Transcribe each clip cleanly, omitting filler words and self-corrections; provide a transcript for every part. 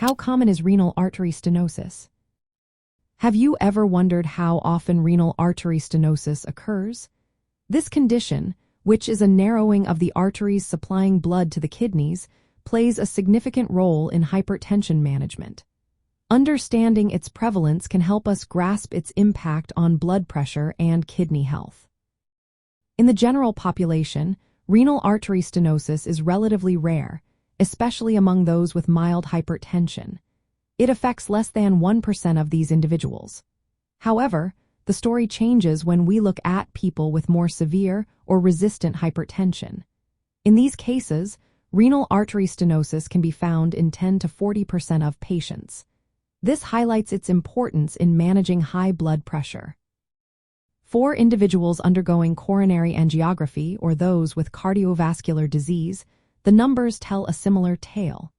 How common is renal artery stenosis? Have you ever wondered how often renal artery stenosis occurs? This condition, which is a narrowing of the arteries supplying blood to the kidneys, plays a significant role in hypertension management. Understanding its prevalence can help us grasp its impact on blood pressure and kidney health. In the general population, renal artery stenosis is relatively rare, especially among those with mild hypertension. It affects less than 1% of these individuals. However, the story changes when we look at people with more severe or resistant hypertension. In these cases, renal artery stenosis can be found in 10 to 40% of patients. This highlights its importance in managing high blood pressure. For individuals undergoing coronary angiography or those with cardiovascular disease, the numbers tell a similar tale.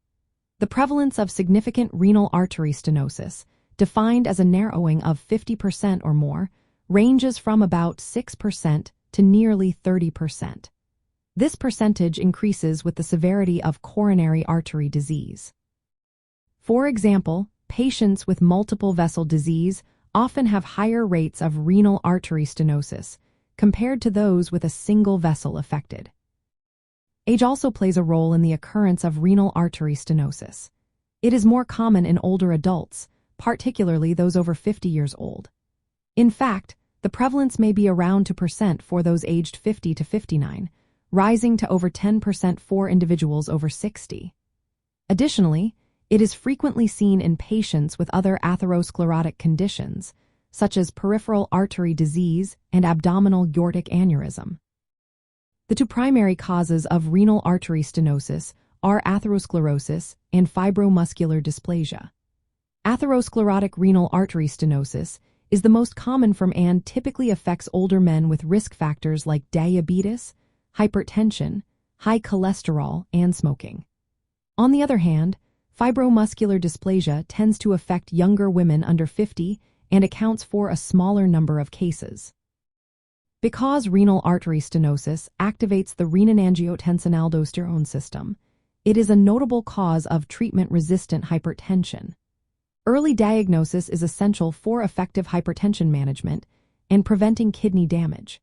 The prevalence of significant renal artery stenosis, defined as a narrowing of 50% or more, ranges from about 6% to nearly 30%. This percentage increases with the severity of coronary artery disease. For example, patients with multiple vessel disease often have higher rates of renal artery stenosis compared to those with a single vessel affected. Age also plays a role in the occurrence of renal artery stenosis. It is more common in older adults, particularly those over 50 years old. In fact, the prevalence may be around 2% for those aged 50 to 59, rising to over 10% for individuals over 60. Additionally, it is frequently seen in patients with other atherosclerotic conditions, such as peripheral artery disease and abdominal aortic aneurysm. The two primary causes of renal artery stenosis are atherosclerosis and fibromuscular dysplasia. Atherosclerotic renal artery stenosis is the most common form and typically affects older men with risk factors like diabetes, hypertension, high cholesterol, and smoking. On the other hand, fibromuscular dysplasia tends to affect younger women under 50 and accounts for a smaller number of cases. Because renal artery stenosis activates the renin-angiotensin-aldosterone system, it is a notable cause of treatment-resistant hypertension. Early diagnosis is essential for effective hypertension management and preventing kidney damage.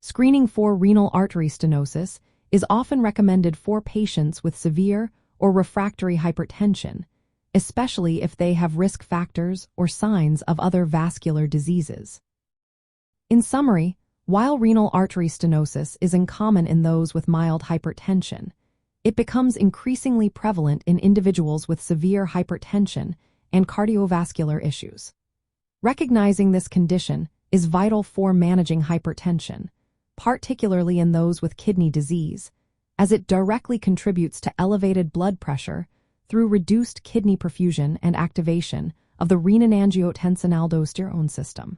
Screening for renal artery stenosis is often recommended for patients with severe or refractory hypertension, especially if they have risk factors or signs of other vascular diseases. In summary, while renal artery stenosis is uncommon in those with mild hypertension, it becomes increasingly prevalent in individuals with severe hypertension and cardiovascular issues. Recognizing this condition is vital for managing hypertension, particularly in those with kidney disease, as it directly contributes to elevated blood pressure through reduced kidney perfusion and activation of the renin-angiotensin-aldosterone system.